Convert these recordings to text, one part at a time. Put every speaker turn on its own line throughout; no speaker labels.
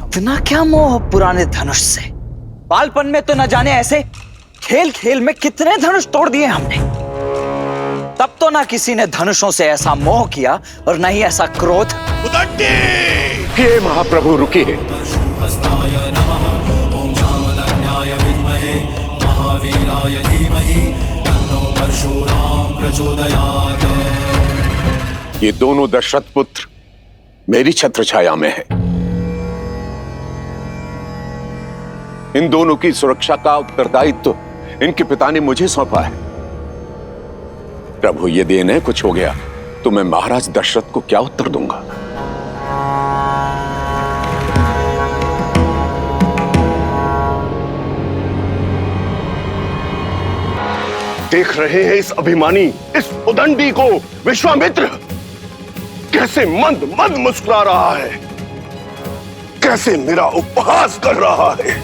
इतना क्या मोह पुराने धनुष से? बालपन में तो न जाने ऐसे खेल खेल में कितने धनुष तोड़ दिए हमने। तब तो ना किसी ने धनुषों से ऐसा मोह किया और न ही ऐसा क्रोध।
हे महाप्रभु रुकिए। ये दोनों दशरथ पुत्र मेरी छत्र छाया में है। इन दोनों की सुरक्षा का उत्तरदायित्व इनके पिता ने मुझे सौंपा है। प्रभु ये देन है, कुछ हो गया तो मैं महाराज दशरथ को क्या उत्तर दूंगा? देख रहे हैं इस अभिमानी, इस उदंडी को विश्वामित्र कैसे मंद मंद मुस्कुरा रहा है, कैसे मेरा उपहास कर रहा है।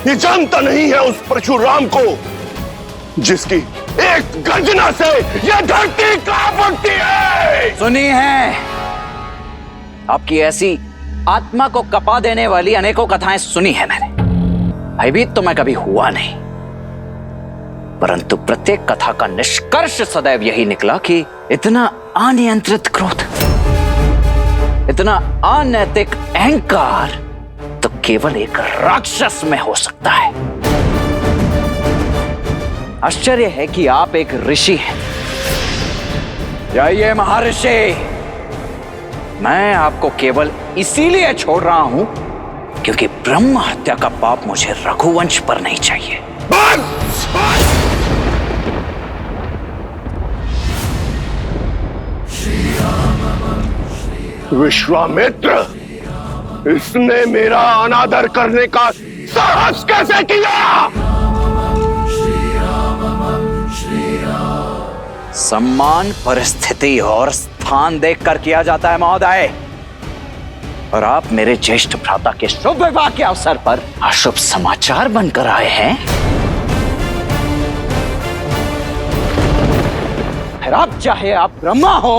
ये जानता नहीं है उस परशुराम को जिसकी एक गर्जना से यह धरती कांप उठती है।
सुनी है आपकी ऐसी आत्मा को कपा देने वाली अनेकों कथाएं सुनी है मैंने। भयभीत तो मैं कभी हुआ नहीं, परंतु प्रत्येक कथा का निष्कर्ष सदैव यही निकला कि इतना अनियंत्रित क्रोध, इतना अनैतिक अहंकार तो केवल एक राक्षस में हो सकता है। आश्चर्य है कि आप एक ऋषि हैं। जाइए महर्षि, मैं आपको केवल इसीलिए छोड़ रहा हूं क्योंकि ब्रह्म हत्या का पाप मुझे रघुवंश पर नहीं चाहिए।
विश्वामित्र, इसने मेरा अनादर करने का साहस कैसे किया?
सम्मान परिस्थिति और स्थान देखकर किया जाता है महोदय, और आप मेरे ज्येष्ठ भ्राता के शुभ विवाह के अवसर पर अशुभ समाचार बनकर आए हैं। फिर आप चाहे आप ब्रह्मा हो,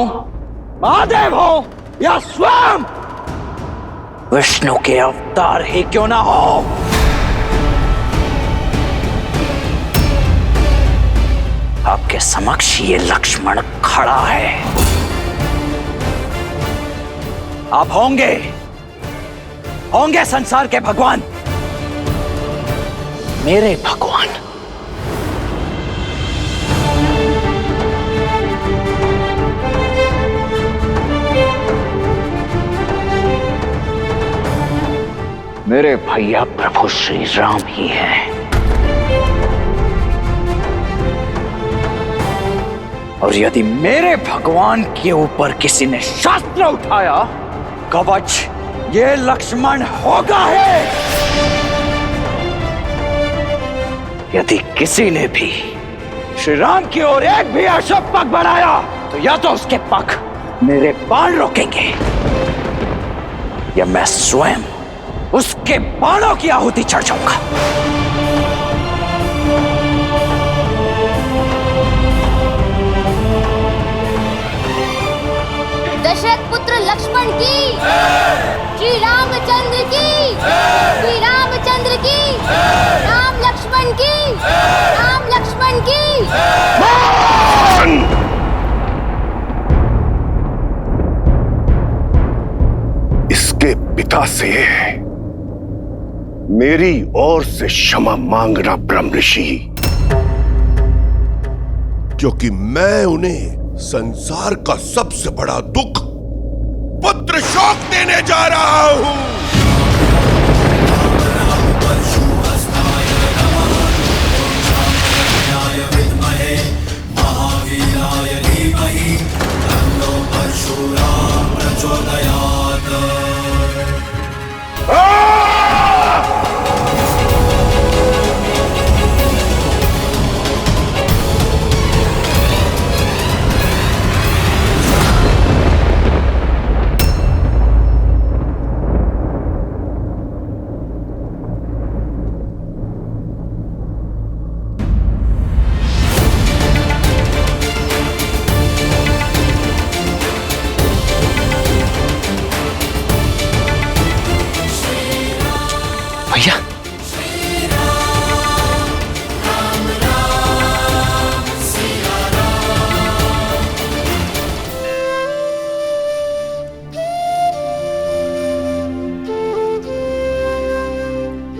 महादेव हो या स्वयं विष्णु के अवतार ही क्यों ना हो, आपके समक्ष ये लक्ष्मण खड़ा है। आप होंगे संसार के भगवान, मेरे भगवान। मेरे भैया प्रभु श्री राम ही हैं। और यदि मेरे भगवान के ऊपर किसी ने शास्त्र उठाया, कवच ये लक्ष्मण होगा है। यदि किसी ने भी श्री राम की ओर एक भी अशुभ पग बढ़ाया तो या तो उसके पग मेरे बाण रोकेंगे या मैं स्वयं उसके बाणों की आहुति चढ़ जाऊंगा।
दशरथ पुत्र लक्ष्मण की, श्री रामचंद्र की, श्री रामचंद्र की, राम लक्ष्मण की, राम लक्ष्मण की।
इसके पिता से मेरी ओर से क्षमा मांगना ब्रह्म ऋषि,
क्योंकि मैं उन्हें संसार का सबसे बड़ा दुख पुत्र शोक देने जा रहा हूं।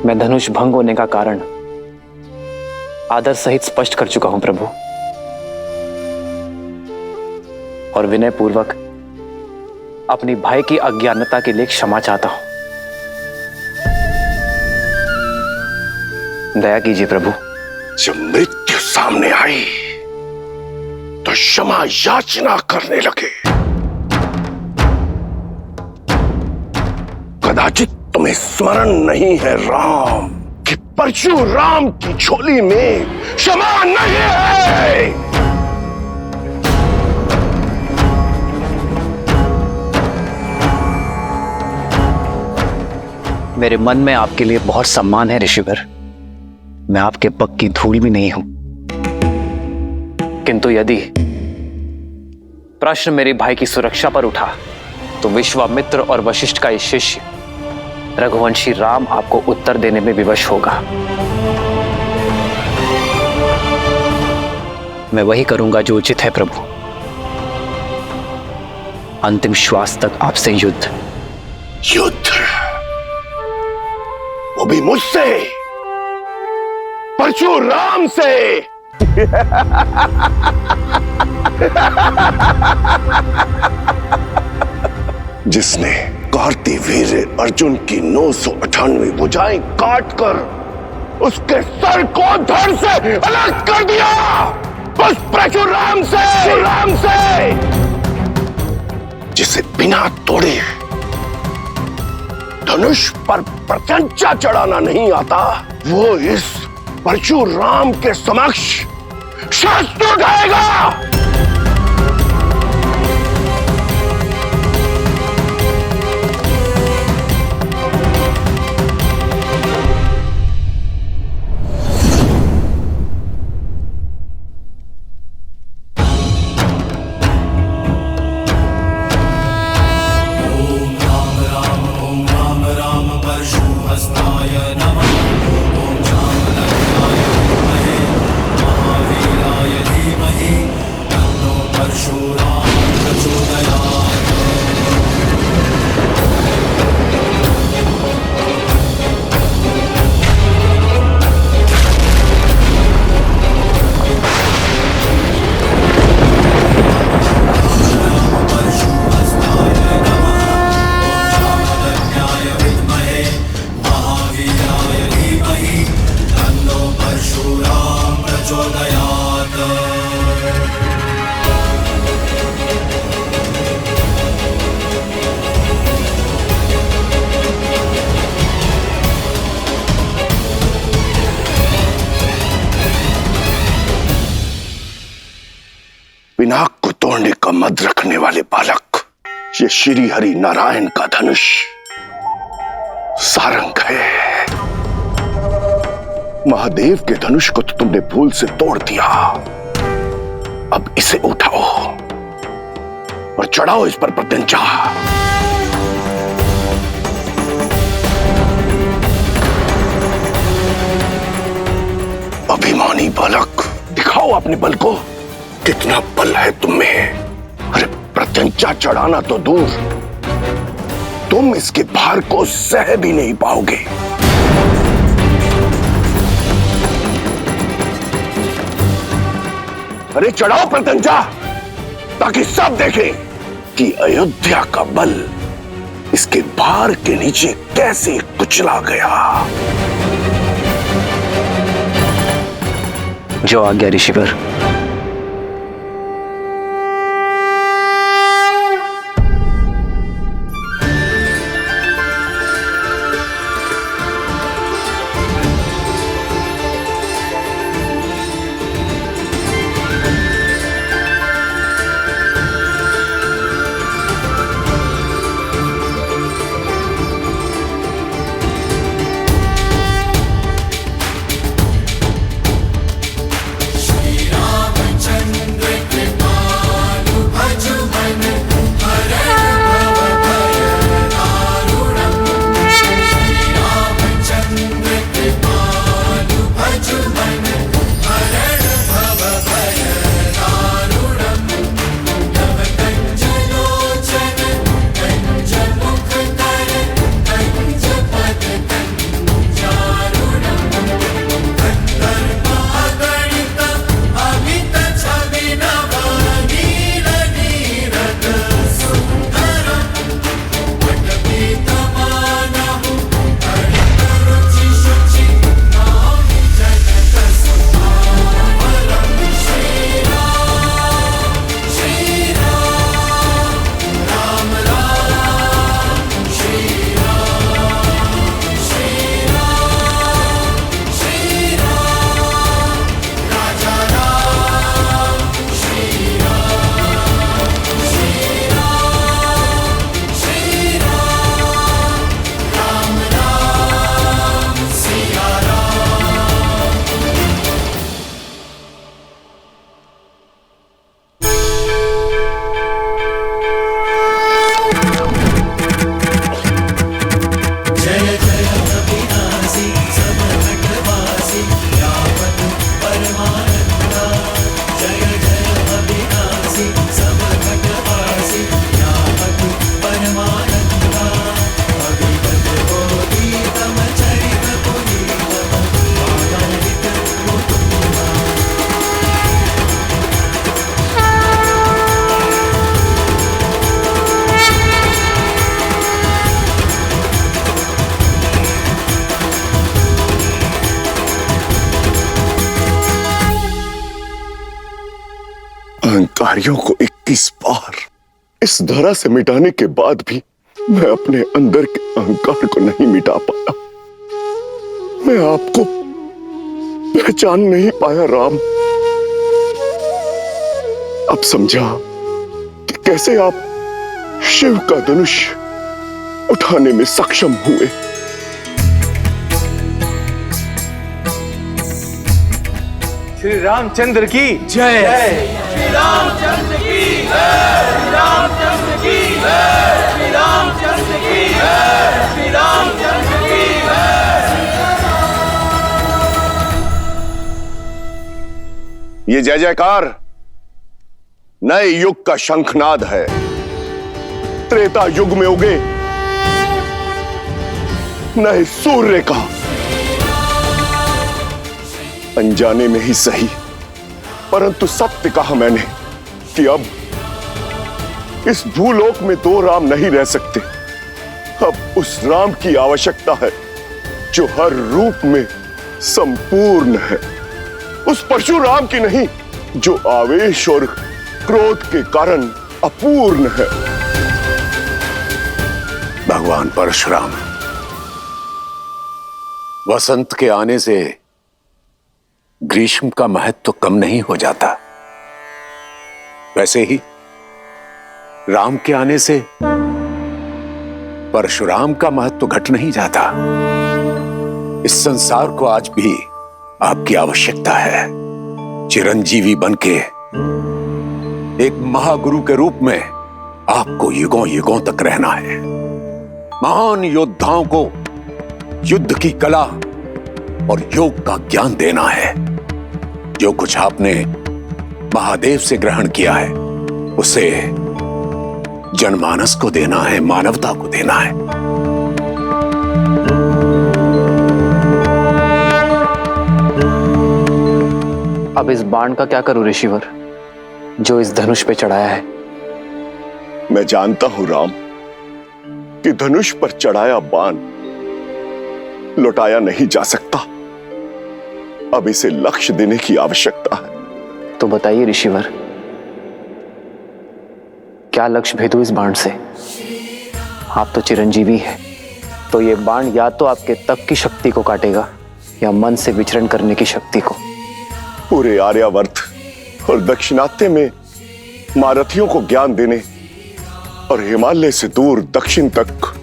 मैं धनुष भंग होने का कारण आदर सहित स्पष्ट कर चुका हूं प्रभु, और विनय पूर्वक अपनी भाई की अज्ञानता के लिए क्षमा चाहता हूं। दया कीजिए प्रभु।
जब मृत्यु सामने आई तो क्षमा याचना करने लगे। कदाचित तुम्हें स्मरण नहीं है राम कि परशुराम की झोली में क्षमा नहीं है।
मेरे मन में आपके लिए बहुत सम्मान है ऋषिवर। मैं आपके पग की धूल भी नहीं हूं।
किंतु यदि प्रश्न मेरे भाई की सुरक्षा पर उठा तो विश्वामित्र और वशिष्ठ का ये शिष्य रघुवंशी राम आपको उत्तर देने में विवश होगा।
मैं वही करूंगा जो उचित है प्रभु। अंतिम श्वास तक आपसे युद्ध।
युद्ध? वो भी मुझसे, परशुराम से। जिसने कार्तिवीर्य अर्जुन की 998 भुजाएं काटकर उसके सर को धड़ से अलग कर दिया, उस परशुराम से जिसे बिना तोड़े धनुष पर प्रत्यंचा चढ़ाना नहीं आता, वो इस परशुराम के समक्ष शस्त्र उठाएगा। पिनाक को तोड़ने का मद रखने वाले बालक, ये श्री हरि नारायण का धनुष सारंग है। महादेव के धनुष को तो तुमने भूल से तोड़ दिया। अब इसे उठाओ और चढ़ाओ इस पर प्रत्यंचा। अभिमानी बालक, दिखाओ अपने बल को। कितना बल है तुम में। अरे प्रत्यंचा चढ़ाना तो दूर, तुम इसके भार को सह भी नहीं पाओगे। अरे चढ़ाओ प्रत्यंचा, ताकि सब देखें कि अयोध्या का बल इसके भार के नीचे कैसे कुचला गया।
जो आज्ञा ऋषिवर।
श्री राम
भाइयों को 21 बार इस धरा से मिटाने के बाद भी मैं अपने अंदर के अहंकार को नहीं मिटा पाया। मैं आपको पहचान नहीं पाया राम। अब समझा कि कैसे आप शिव का धनुष उठाने में सक्षम हुए।
श्री रामचंद्र की जय। श्री रामचंद्र की जय। श्री रामचंद्र की जय। श्री रामचंद्र की जय। श्री रामचंद्र की जय।
ये जय जयकार नए युग का शंखनाद है। त्रेता युग में उगे नए सूर्य का। अनजाने में ही सही, परंतु सत्य कहा मैंने कि अब इस भूलोक में दो राम नहीं रह सकते। अब उस राम की आवश्यकता है जो हर रूप में संपूर्ण है। उस परशुराम की नहीं जो आवेश और क्रोध के कारण अपूर्ण है।
भगवान परशुराम, वसंत के आने से ग्रीष्म का महत्व तो कम नहीं हो जाता, वैसे ही राम के आने से परशुराम का महत्व तो घट नहीं जाता। इस संसार को आज भी आपकी आवश्यकता है। चिरंजीवी बनके एक महागुरु के रूप में आपको युगों युगों तक रहना है। महान योद्धाओं को युद्ध की कला और योग का ज्ञान देना है। जो कुछ आपने महादेव से ग्रहण किया है उसे जनमानस को देना है, मानवता को देना है।
अब इस बाण का क्या करूं ऋषिवर, जो इस धनुष पे चढ़ाया है?
मैं जानता हूं राम कि धनुष पर चढ़ाया बाण लौटाया नहीं जा सकता। अब इसे लक्ष्य देने की आवश्यकता है।
तो बताइए ऋषिवर, क्या लक्ष्य भेदू इस बाण से? आप तो चिरंजीवी हैं, तो ये बाण या तो आपके तप की शक्ति को काटेगा या मन से विचरण करने की शक्ति को।
पूरे आर्यावर्त और दक्षिणात्य में महारथियों को ज्ञान देने और हिमालय से दूर दक्षिण तक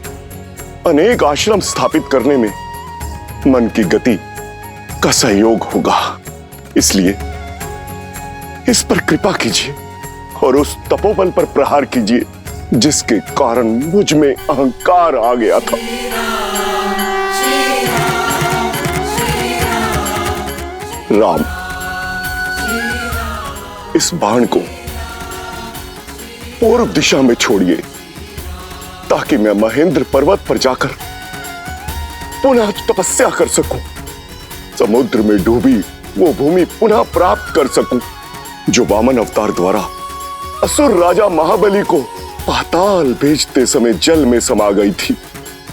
अनेक आश्रम स्थापित करने में मन की गति का सहयोग होगा। इसलिए इस पर कृपा कीजिए और उस तपोबल पर प्रहार कीजिए जिसके कारण मुझ में अहंकार आ गया था। राम, इस बाण को पूर्व दिशा में छोड़िए ताकि मैं महेंद्र पर्वत पर जाकर पुनः तपस्या कर सकूं। समुद्र में डूबी वो भूमि पुनः प्राप्त कर सकूं जो वामन अवतार द्वारा असुर राजा महाबली को पाताल भेजते समय जल में समा गई थी।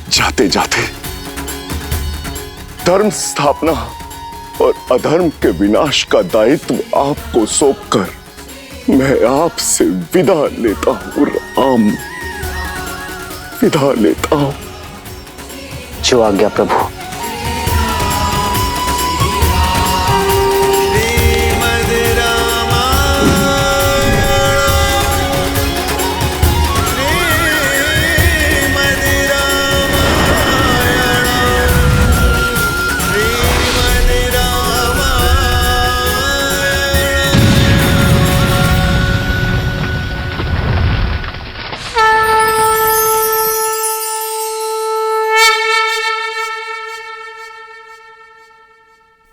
जाते जाते धर्म स्थापना और अधर्म के विनाश का दायित्व आपको सौंपकर मैं आपसे विदा लेता हूं राम, विदा लेता हूं।
जो आज्ञा प्रभु।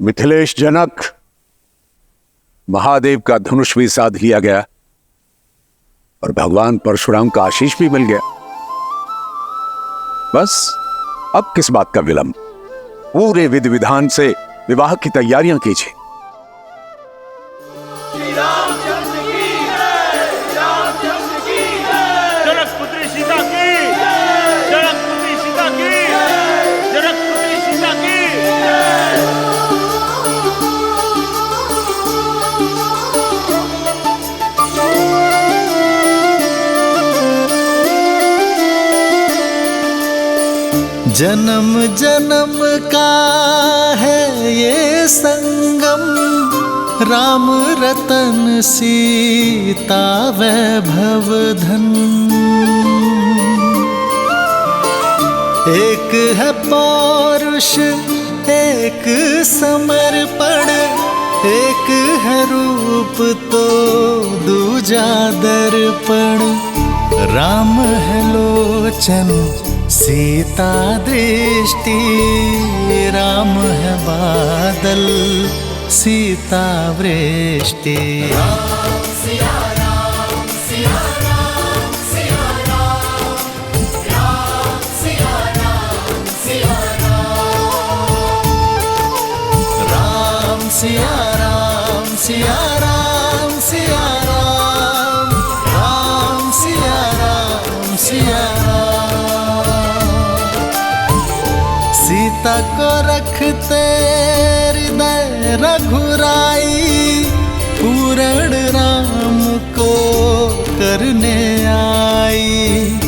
मिथिलेश जनक, महादेव का धनुष भी साध लिया गया और भगवान परशुराम का आशीष भी मिल गया। बस अब किस बात का विलंब? पूरे विधि विधान से विवाह की तैयारियां कीजिए।
जनकपुत्री सीता की, जनकपुत्री सीता की, जनकपुत्री सीता की।
जन्म जन्म का है ये संगम, राम रतन सीता वैभव धन। एक है पौरुष एक समर्पण, एक है रूप तो दूजा दर्पण। राम है लोचन सीता दृष्टि, राम है बादल सीता वृष्टि। सिया राम सिया राम सिया राम, राम सिया राम सिया राम। सीता को रखते हृदय रघुराई, पूर्ण राम को करने आई।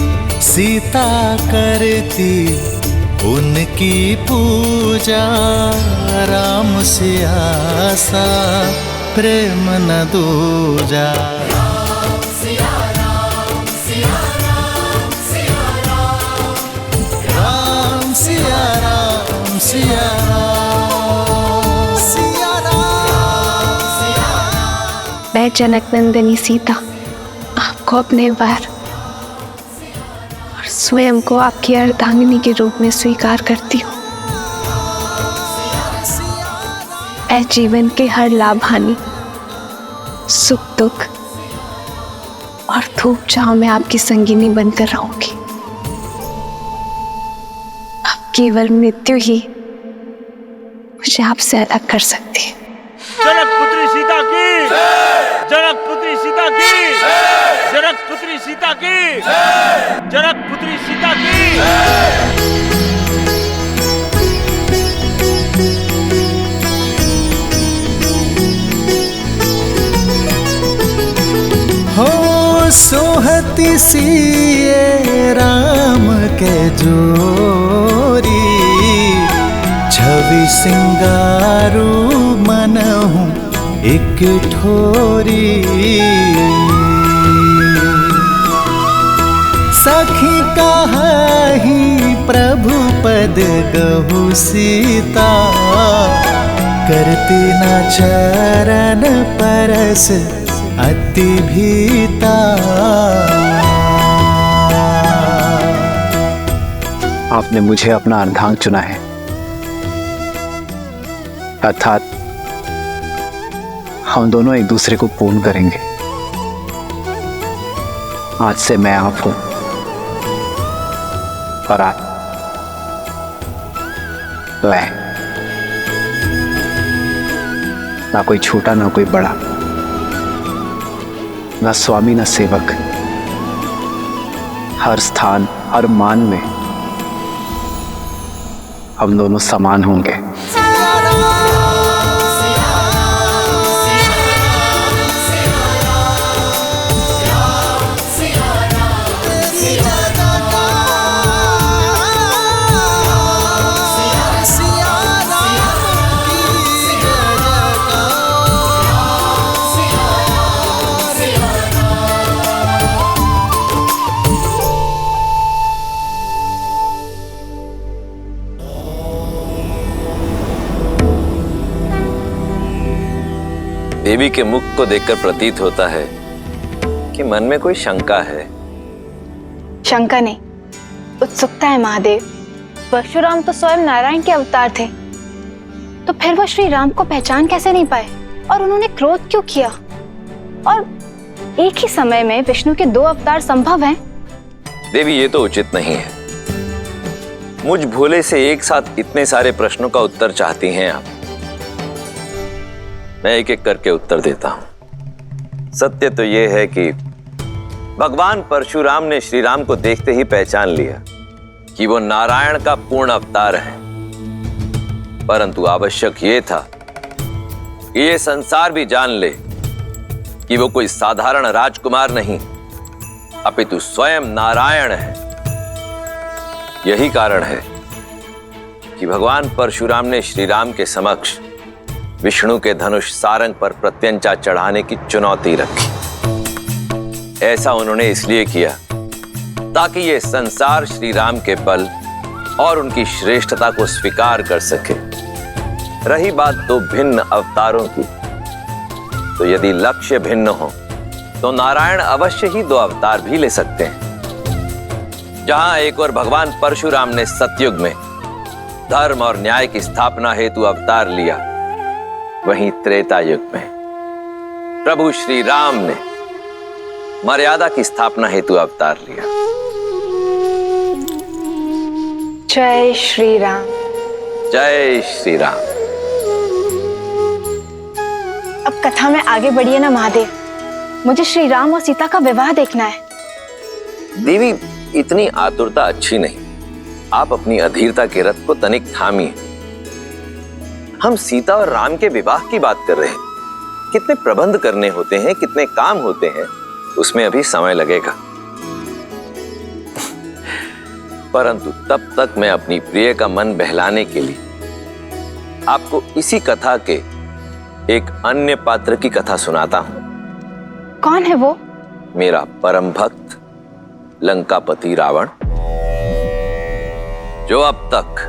सीता करती उनकी पूजा, राम से आसा प्रेम न दूजा। राम सिया राम सिया राम सिया राम, राम सिया राम सिया राम सिया राम।
मैं जनक नंदिनी सीता आपको अपने वार और स्वयं को आपकी अर्धांगिनी के रूप में स्वीकार करती हूँ। मैं जीवन के हर लाभ हानि, सुख दुख और धूप छांव में आपकी संगिनी बनकर रहूंगी। अब केवल मृत्यु ही मुझे आपसे अलग कर सकती है।
जनक पुत्री सीता की, जनक पुत्री सीता की, जनक पुत्री सीता की, जनक पुत्री सीता की।
हो सोहती सिए राम के जोरी, छवि सिंगारू मनहूँ एक ठोरी। सखी कहाही प्रभु पद गहु सीता, करती न चरण परस अति भीता।
आपने मुझे अपना अर्धांग चुना है, अर्थात हम दोनों एक दूसरे को पूर्ण करेंगे। आज से मैं आप हूं और आप मैं, ना कोई छोटा ना कोई बड़ा, ना स्वामी ना सेवक। हर स्थान हर मान में हम दोनों समान होंगे।
देवी के मुख को देखकर प्रतीत होता है कि मन में कोई शंका है।
शंका नहीं, उत्सुकता है महादेव। परशुराम तो स्वयं नारायण के अवतार थे, तो फिर वो श्री राम को पहचान कैसे नहीं पाए और उन्होंने क्रोध क्यों किया? और एक ही समय में विष्णु के 2 अवतार संभव हैं?
देवी ये तो उचित नहीं है। मुझ भोले से एक साथ इतने सारे प्रश्नों का उत्तर चाहती हैं आप। मैं एक एक करके उत्तर देता हूं। सत्य तो यह है कि भगवान परशुराम ने श्री राम को देखते ही पहचान लिया कि वो नारायण का पूर्ण अवतार है, परंतु आवश्यक यह था कि ये संसार भी जान ले कि वो कोई साधारण राजकुमार नहीं, अपितु स्वयं नारायण है। यही कारण है कि भगवान परशुराम ने श्री राम के समक्ष विष्णु के धनुष सारंग पर प्रत्यंचा चढ़ाने की चुनौती रखी। ऐसा उन्होंने इसलिए किया ताकि ये संसार श्री राम के बल और उनकी श्रेष्ठता को स्वीकार कर सके। रही बात दो भिन्न अवतारों की, तो यदि लक्ष्य भिन्न हो तो नारायण अवश्य ही दो अवतार भी ले सकते हैं। जहां एक और भगवान परशुराम ने सतयुग में धर्म और न्याय की स्थापना हेतु अवतार लिया, वहीं त्रेता युग में प्रभु श्री राम ने मर्यादा की स्थापना हेतु अवतार लिया।
जय श्री राम।
जय श्री राम।
अब कथा में आगे बढ़िए ना महादेव, मुझे श्री राम और सीता का विवाह देखना है।
देवी, इतनी आतुरता अच्छी नहीं। आप अपनी अधीरता के रथ को तनिक थामिए। हम सीता और राम के विवाह की बात कर रहे हैं। कितने प्रबंध करने होते हैं, कितने काम होते हैं, उसमें अभी समय लगेगा। परंतु तब तक मैं अपनी प्रिय का मन बहलाने के लिए आपको इसी कथा के एक अन्य पात्र की कथा सुनाता हूं।
कौन है वो?
मेरा परम भक्त लंकापति रावण, जो अब तक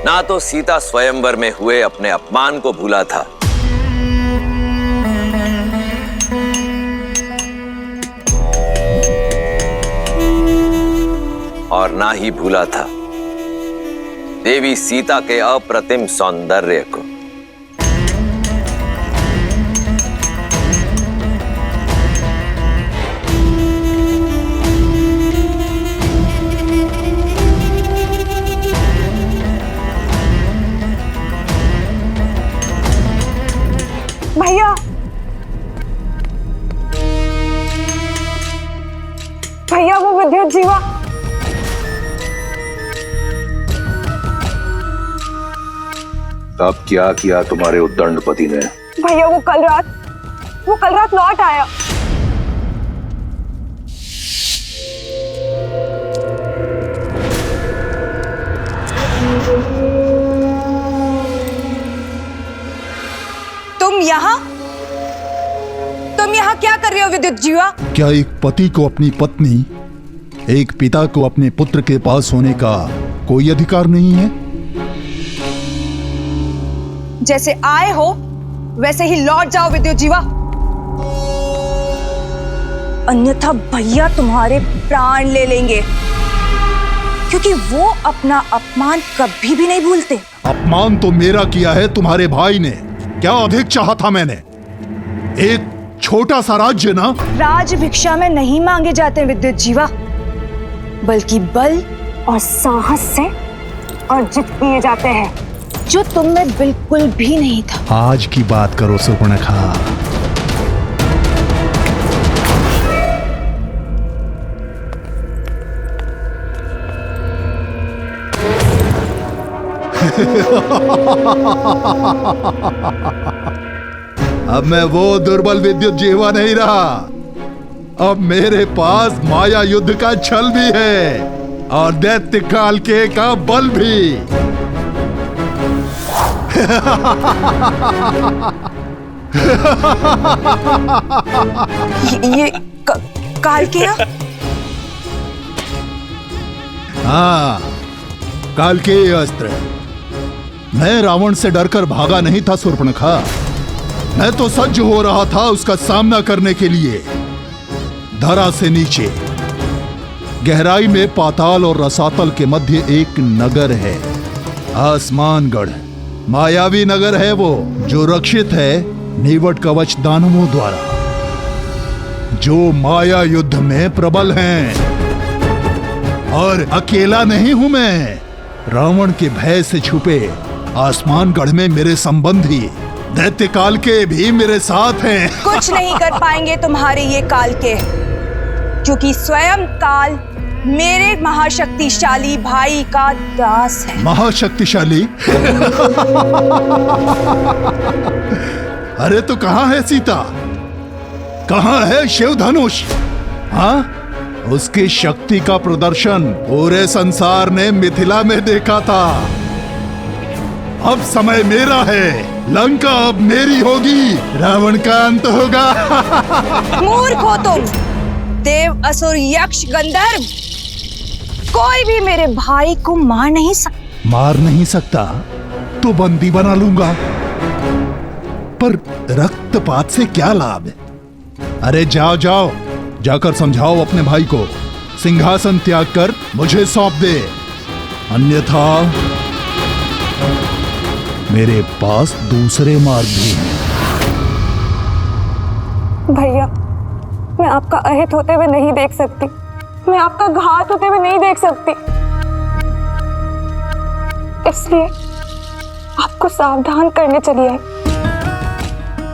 ना तो सीता स्वयंवर में हुए अपने अपमान को भूला था, और ना ही भूला था देवी सीता के अप्रतिम सौंदर्य को।
भैया, भैया वो विद्युत जीवा।
तब क्या किया तुम्हारे उद्दंडपति ने?
भैया वो कल रात लौट आया। तुम यहाँ क्या कर रहे हो विद्युत जीवा?
क्या एक पति को अपनी पत्नी, एक पिता को अपने पुत्र के पास होने का कोई अधिकार नहीं है?
जैसे आए हो वैसे ही लौट जाओ विद्युत जीवा, अन्यथा भैया तुम्हारे प्राण ले लेंगे, क्योंकि वो अपना अपमान कभी भी नहीं भूलते।
अपमान तो मेरा किया है तुम्हारे भाई ने। क्या अधिक चाहा था मैंने? एक छोटा सा राज्य ना।
राज भिक्षा में नहीं मांगे जाते विद्युत जीवा, बल्कि बल और साहस से अर्जित किए जाते हैं, जो तुम में बिल्कुल भी नहीं था।
आज की बात करो सुपर्णखा। अब मैं वो दुर्बल विद्युत जीवा नहीं रहा। अब मेरे पास माया युद्ध का छल भी है और दैत्य काल के का बल भी।
ये काल के ना?
हाँ, काल के अस्त्र। मैं रावण से डरकर भागा नहीं था शूर्पणखा। मैं तो सज्ज हो रहा था उसका सामना करने के लिए। धरा से नीचे गहराई में पाताल और रसातल के मध्य एक नगर है, आसमानगढ़। मायावी नगर है वो, जो रक्षित है नीवट कवच दानवों द्वारा, जो माया युद्ध में प्रबल हैं। और अकेला नहीं हूं मैं। रावण के भय से छुपे आसमानगढ़ में मेरे संबंधी दैत्य काल के भी मेरे साथ हैं।
कुछ नहीं कर पाएंगे तुम्हारे ये काल के, क्योंकि स्वयं काल मेरे महाशक्तिशाली भाई का दास है।
महाशक्तिशाली? अरे तो कहां है सीता? कहां है शिव धनुष? हाँ, उसकी शक्ति का प्रदर्शन पूरे संसार ने मिथिला में देखा था। अब समय मेरा है, लंका अब मेरी होगी, रावण का अंत होगा।
मूर्ख हो तुम, देव, असुर, यक्ष, गंधर्व, कोई भी मेरे भाई को मार नहीं सकता।
मार नहीं सकता तो बंदी बना लूंगा, पर रक्तपात से क्या लाभ है? अरे जाओ जाओ, जाकर समझाओ अपने भाई को, सिंहासन त्याग कर मुझे सौंप दे, अन्यथा मेरे पास दूसरे मार्ग भी हैं।
भैया, मैं आपका अहित होते हुए नहीं देख सकती, मैं आपका घात होते हुए नहीं देख सकती, इसलिए आपको सावधान करने चली आई।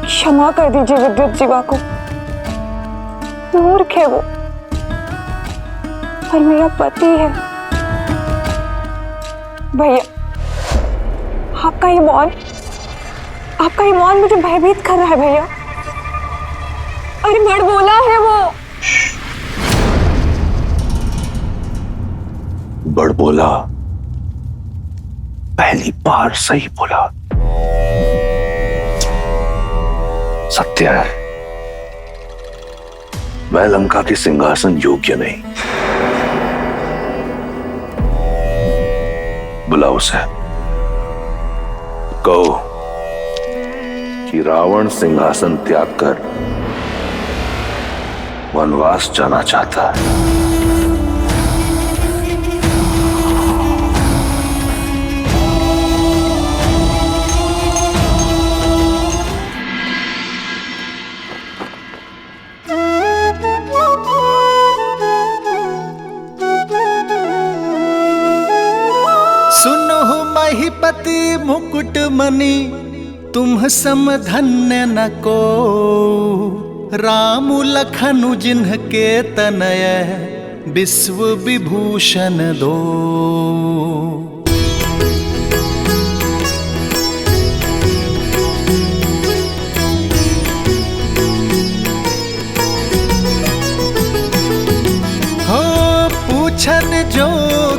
क्षमा कर दीजिए विद्युत जीवा को, मूर्ख है वो, पर मेरा पति है। भैया, आपका ये मौन मुझे भयभीत कर रहा है भैया। अरे बड़बोला है वो।
बड़बोला? पहली बार सही बोला। सत्य है, मैं लंका के सिंहासन योग्य नहीं। बुलाओ उसे, कहो कि रावण सिंहासन त्याग कर वनवास जाना चाहता है।
सुनो महिपति मुकुट मणि, तुम सम धन्य न को, राम लखनु जिन्हके तनय, विश्व विभूषण दो। हो पूछन जो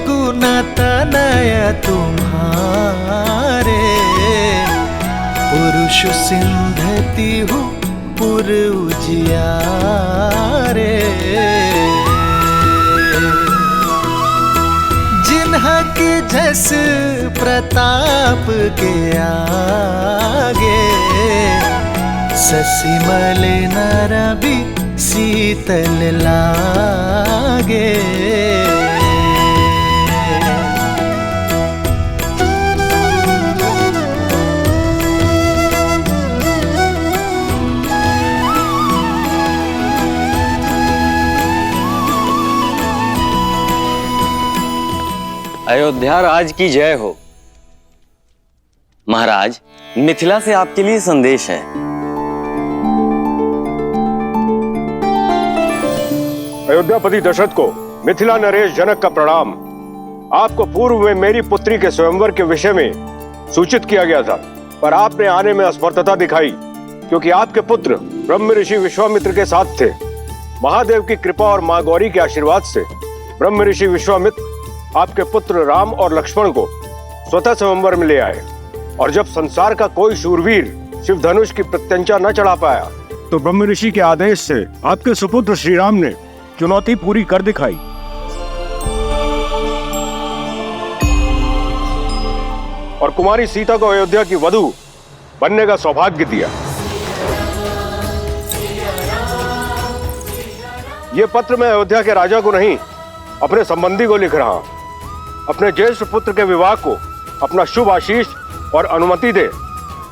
गुण तनय तुम्हारे, पुरुष सिंधति हूँ पुर उजियारे। जिन्हा के जस प्रताप के आगे, ससिमल नर भी शीतल लागे।
अयोध्या राज की जय हो। महाराज, मिथिला से आपके लिए संदेश है।
अयोध्यापति दशरथ को मिथिला नरेश जनक का प्रणाम। आपको पूर्व में मेरी पुत्री के स्वयंवर के विषय में सूचित किया गया था, पर आपने आने में असमर्थता दिखाई, क्योंकि आपके पुत्र ब्रह्म ऋषि विश्वामित्र के साथ थे। महादेव की कृपा और मां गौरी के आशीर्वाद से ब्रह्म ऋषि विश्वामित्र आपके पुत्र राम और लक्ष्मण को स्वतः स्वयंवर में ले आए, और जब संसार का कोई शूरवीर शिव धनुष की प्रत्यंचा न चढ़ा पाया, तो ब्रह्म ऋषि के आदेश से आपके सुपुत्र श्री राम ने चुनौती पूरी कर दिखाई। और कुमारी सीता को अयोध्या की वधू बनने का सौभाग्य दिया। ये पत्र मैं अयोध्या के राजा को नहीं, अपने संबंधी को लिख रहा हूं। अपने ज्येष्ठ पुत्र के विवाह को अपना शुभ आशीष और अनुमति दे।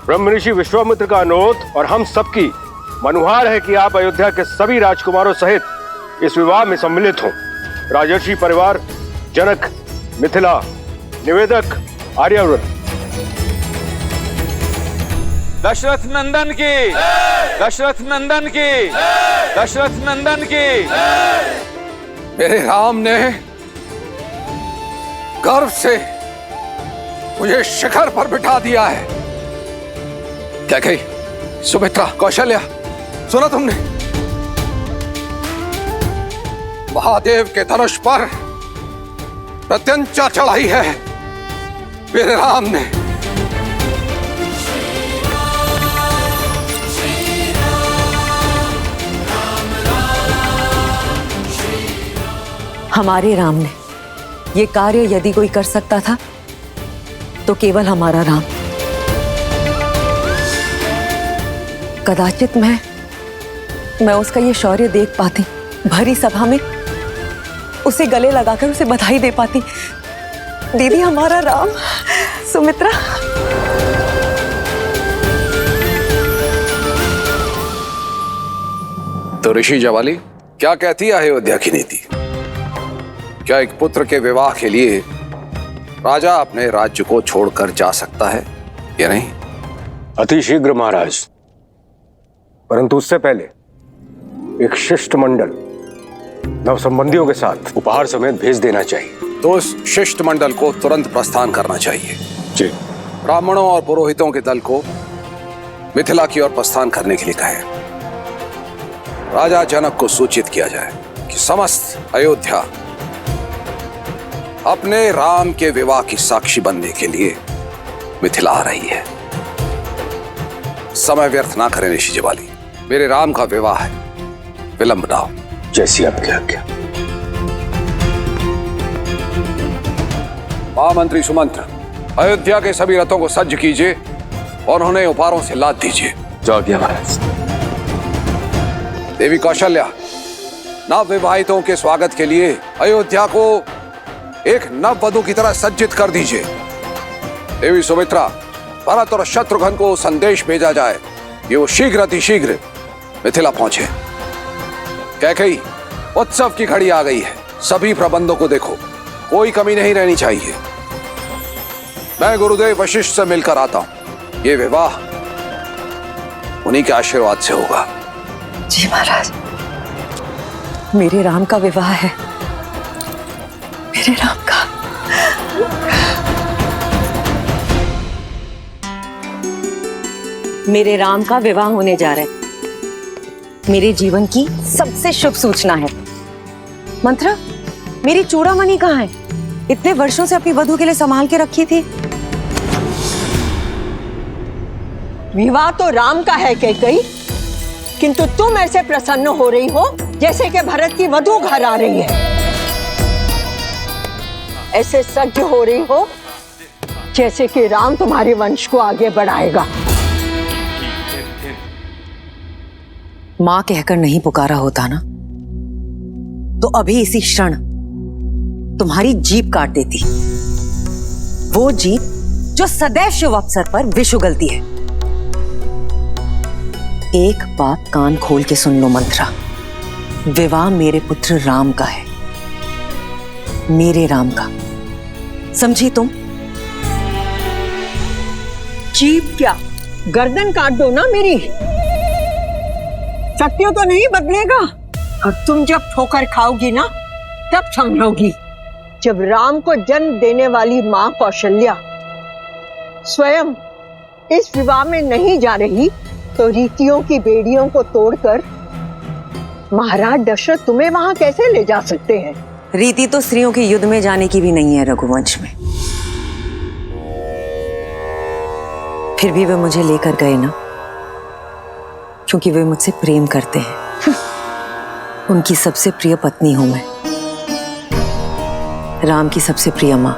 ब्रह्म ऋषि विश्वामित्र का अनुरोध और हम सबकी मनुहार है कि आप अयोध्या के सभी राजकुमारों सहित इस विवाह में सम्मिलित हों। राजर्षि परिवार, जनक, मिथिला, निवेदक, आर्यावर्त।
दशरथ नंदन की, दशरथ नंदन की, दशरथ नंदन की।
मेरे राम ने गर्व से मुझे शिखर पर बिठा दिया है। क्या कही सुमित्रा, कौशल्या, सुना तुमने? महादेव के धनुष पर प्रत्यंचा चढ़ाई है मेरे राम ने।
हमारे राम ने ये कार्य यदि कोई कर सकता था तो केवल हमारा राम। कदाचित मैं उसका ये शौर्य देख पाती, भरी सभा में उसे गले लगाकर उसे बधाई दे पाती। दीदी हमारा राम। सुमित्रा,
तो ऋषि जवाली क्या कहती है अयोध्या की नीति? क्या एक पुत्र के विवाह के लिए राजा अपने राज्य को छोड़कर जा सकता है या नहीं?
अति शीघ्र महाराज, परंतु उससे पहले एक शिष्टमंडल नव संबंधियों के साथ उपहार समेत भेज देना चाहिए।
तो उस शिष्टमंडल को तुरंत प्रस्थान करना चाहिए।
जी।
ब्राह्मणों और पुरोहितों के दल को मिथिला की ओर प्रस्थान करने के लिए कहें। राजा जनक को सूचित किया जाए कि समस्त अयोध्या अपने राम के विवाह की साक्षी बनने के लिए मिथिला आ रही है। समय व्यर्थ ना करें ऋषि जवाली, मेरे राम का विवाह है, विलंब ना हो।
जैसी आपकी आज्ञा।
महामंत्री सुमंत्र, अयोध्या के सभी रथों को सज्ज कीजिए और उन्हें उपहारों से लाद दीजिए।
जो आज्ञा महाराज।
देवी कौशल्या, नव विवाहितों के स्वागत के लिए अयोध्या को एक नव वधू की तरह सज्जित कर दीजिए। देवी सुमित्रा, भरत और शत्रुघ्न को संदेश भेजा जाए कि वो शीघ्र अतिशीघ्र मिथिला पहुंचे। कैकेयी, उत्सव की घड़ी आ गई है, सभी प्रबंधों को देखो, कोई कमी नहीं रहनी चाहिए। मैं गुरुदेव वशिष्ठ से मिलकर आता हूं। ये विवाह उन्हीं के आशीर्वाद से होगा।
जी महाराज, मेरे राम का विवाह है, मेरे राम का। मेरे राम का विवाह होने जा रहा है। मेरे जीवन की सबसे शुभ सूचना है। मंत्रा, मेरी चूड़ामणि कहाँ है? इतने वर्षों से अपनी वधू के लिए संभाल के रखी थी।
विवाह तो राम का है कैकेयी, किंतु तुम ऐसे प्रसन्न हो रही हो जैसे कि भरत की वधू घर आ रही है। ऐसे सज्ज हो रही हो जैसे कि राम तुम्हारे वंश को आगे बढ़ाएगा।
मां कहकर नहीं पुकारा होता ना, तो अभी इसी क्षण तुम्हारी जीभ काट देती। वो जीभ जो सदैव शुभ अवसर पर विष उगलती है। एक बात कान खोल के सुन लो मंत्रा, विवाह मेरे पुत्र राम का है, मेरे राम का। समझी तुम?
जीभ क्या, गर्दन काट दो ना मेरी। सत्य तो नहीं बदलेगा, और तुम जब ठोकर खाओगी ना तब समझोगी। जब राम को जन्म देने वाली मां कौशल्या स्वयं इस विवाह में नहीं जा रही, तो रीतियों की बेड़ियों को तोड़कर महाराज दशरथ तुम्हें वहां कैसे ले जा सकते हैं?
रीति तो स्त्रियों के युद्ध में जाने की भी नहीं है रघुवंश में। फिर भी वे मुझे लेकर गए ना, क्योंकि वे मुझसे प्रेम करते हैं। उनकी सबसे प्रिय पत्नी हूं मैं, राम की सबसे प्रिय मां।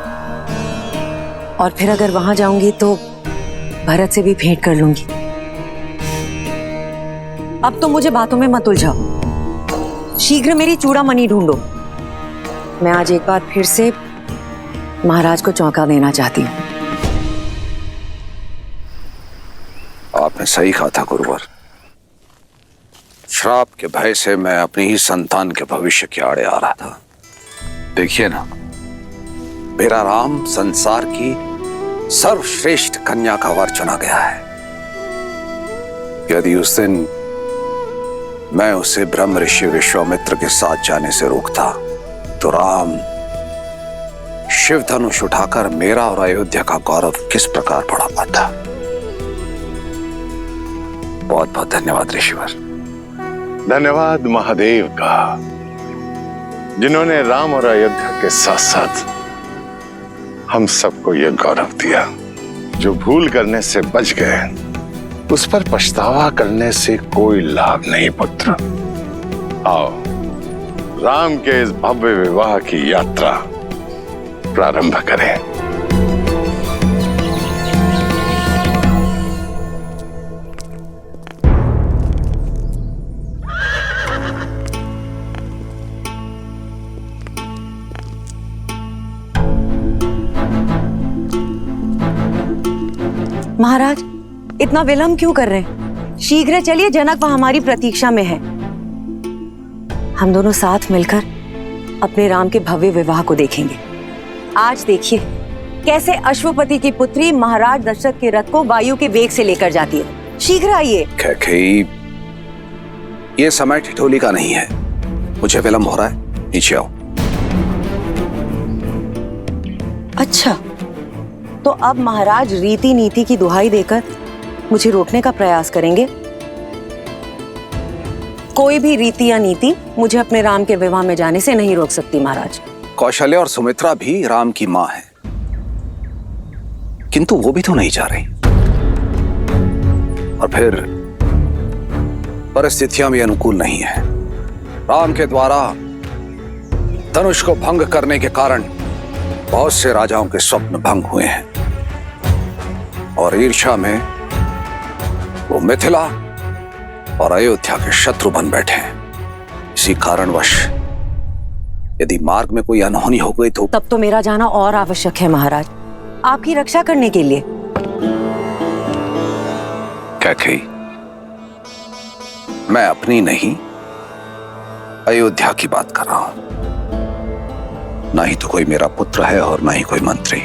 और फिर अगर वहां जाऊंगी तो भरत से भी भेंट कर लूंगी। अब तो मुझे बातों में मत उलझाओ, शीघ्र मेरी चूड़ामणि ढूंढो। मैं आज एक बार फिर से महाराज को चौंका देना चाहती हूँ।
आपने सही कहा था गुरुवर। श्राप के भय से मैं अपनी ही संतान के भविष्य के आड़े आ रहा था। देखिए ना, मेरा राम संसार की सर्वश्रेष्ठ कन्या का वर चुना गया है। यदि उस दिन मैं उसे ब्रह्म ऋषि विश्वामित्र के साथ जाने से रोकता, तो राम शिव धनुष उठाकर मेरा और अयोध्या का गौरव किस प्रकार बढ़ा पाता। बहुत बहुत धन्यवाद ऋषिवर।
धन्यवाद महादेव का। जिन्होंने राम और अयोध्या के साथ साथ हम सबको यह गौरव दिया। जो भूल करने से बच गए उस पर पछतावा करने से कोई लाभ नहीं पुत्र। आओ राम के इस भव्य विवाह की यात्रा प्रारंभ करें।
महाराज, इतना विलंब क्यों कर रहे हैं? शीघ्र चलिए, जनक वहां हमारी प्रतीक्षा में है। हम दोनों साथ मिलकर अपने राम के भव्य विवाह को देखेंगे। आज देखिए कैसे अश्वपति की पुत्री महाराज दशरथ के रथ को वायु के वेग से लेकर जाती है। शीघ्र आइए।
कैकेयी, ये समय ठिठोली का नहीं है। मुझे विलंब हो रहा है, नीचे आओ।
अच्छा, तो अब महाराज रीति नीति की दुहाई देकर मुझे रोकने का प्रयास करेंगे। कोई भी रीति या नीति मुझे अपने राम के विवाह में जाने से नहीं रोक सकती महाराज।
कौशल्या और सुमित्रा भी राम की मां है, किंतु वो भी तो नहीं जा रही। और फिर परिस्थितियां भी अनुकूल नहीं है। राम के द्वारा धनुष को भंग करने के कारण बहुत से राजाओं के स्वप्न भंग हुए हैं और ईर्ष्या में वो मिथिला और अयोध्या के शत्रु बन बैठे हैं। इसी कारणवश यदि मार्ग में कोई अनहोनी हो गई तो
तब तो मेरा जाना और आवश्यक है महाराज, आपकी रक्षा करने के लिए।
कैकेयी, मैं अपनी नहीं अयोध्या की बात कर रहा हूं। ना ही तो कोई मेरा पुत्र है और ना ही कोई मंत्री,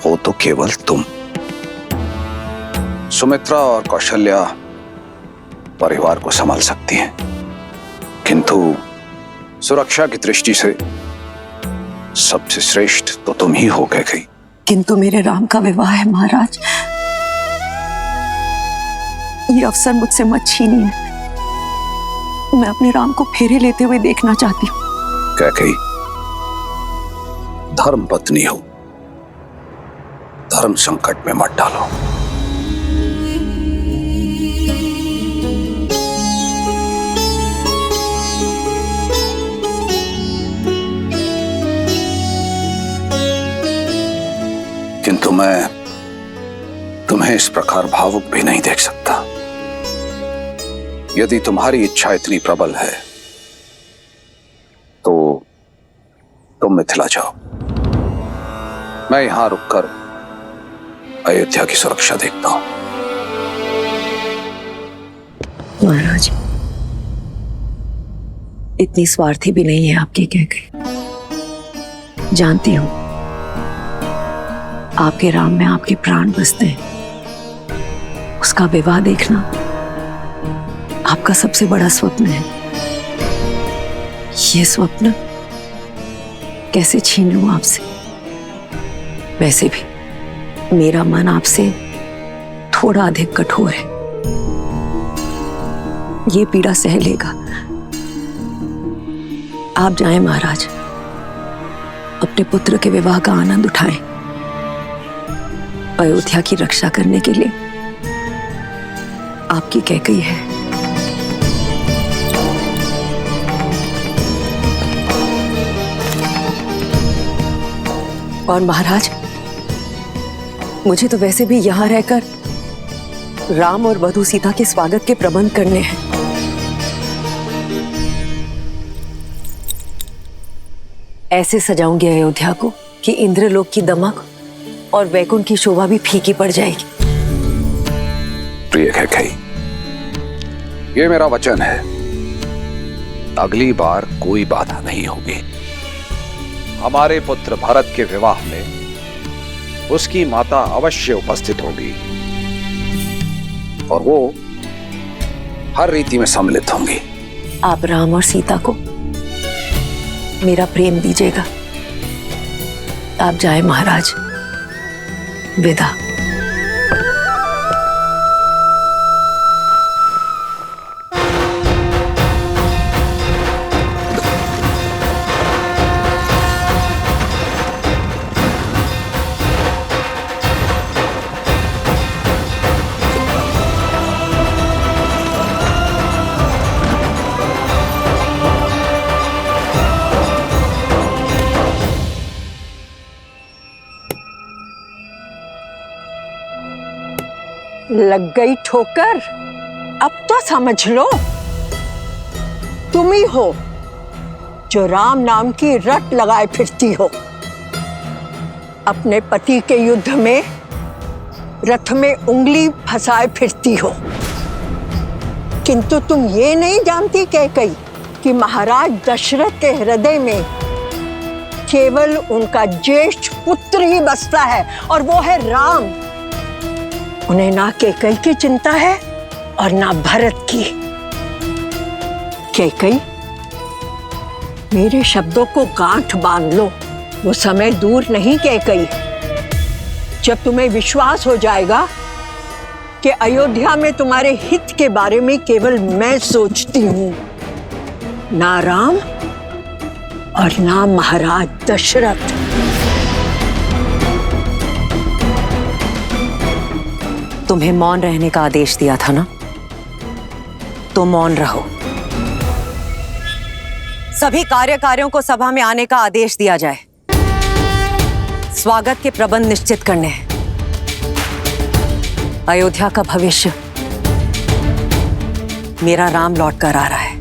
हो तो केवल तुम। सुमित्रा और कौशल्या परिवार को संभाल सकती हैं, किंतु सुरक्षा की दृष्टि से सबसे श्रेष्ठ तो तुम ही हो गई।
किंतु मेरे राम का विवाह है महाराज, ये अवसर मुझसे मत छीनिए। मैं अपने राम को फेरे लेते हुए देखना चाहती हूँ।
कैकेयी, धर्म पत्नी हो, धर्म संकट में मत डालो। किंतु मैं तुम्हें इस प्रकार भावुक भी नहीं देख सकता। यदि तुम्हारी इच्छा इतनी प्रबल है तो तुम मिथिला जाओ। मैं यहां रुककर अयोध्या की सुरक्षा देखता हूं।
महाराज, इतनी स्वार्थी भी नहीं है आपकी कैकेयी। जानती हूं आपके राम में आपके प्राण बसते हैं। उसका विवाह देखना आपका सबसे बड़ा स्वप्न है। ये स्वप्न कैसे छीन लूं आपसे? वैसे भी मेरा मन आपसे थोड़ा अधिक कठोर है, ये पीड़ा सह लेगा। आप जाएं महाराज, अपने पुत्र के विवाह का आनंद उठाएं। अयोध्या की रक्षा करने के लिए आपकी कैकेयी है। और महाराज, मुझे तो वैसे भी यहां रहकर राम और वधू सीता के स्वागत के प्रबंध करने हैं। ऐसे सजाऊंगी अयोध्या को कि इंद्रलोक की दमक और वैकुंठ की शोभा भी फीकी पड़ जाएगी।
प्रिय कैकेयी, ये मेरा वचन है, अगली बार कोई बाधा नहीं होगी। हमारे पुत्र भरत के विवाह में उसकी माता अवश्य उपस्थित होगी और वो हर रीति में सम्मिलित होंगी।
आप राम और सीता को मेरा प्रेम दीजिएगा। आप जाए महाराज, विदा।
लग गई ठोकर? अब तो समझ लो, तुम ही हो जो राम नाम की रट लगाए फिरती हो। अपने पति के युद्ध में रथ में उंगली फंसाए फिरती हो, किंतु तुम ये नहीं जानती कैकई कि महाराज दशरथ के हृदय में केवल उनका ज्येष्ठ पुत्र ही बसता है, और वो है राम। उन्हें ना कैकई की चिंता है और ना भरत की। कैकई, मेरे शब्दों को गांठ बांध लो, वो समय दूर नहीं कैकई जब तुम्हें विश्वास हो जाएगा कि अयोध्या में तुम्हारे हित के बारे में केवल मैं सोचती हूं, ना राम और ना महाराज दशरथ।
तुम्हें मौन रहने का आदेश दिया था ना, तो मौन रहो। सभी कार्यकारियों को सभा में आने का आदेश दिया जाए। स्वागत के प्रबंध निश्चित करने हैं। अयोध्या का भविष्य मेरा राम लौट कर आ रहा है।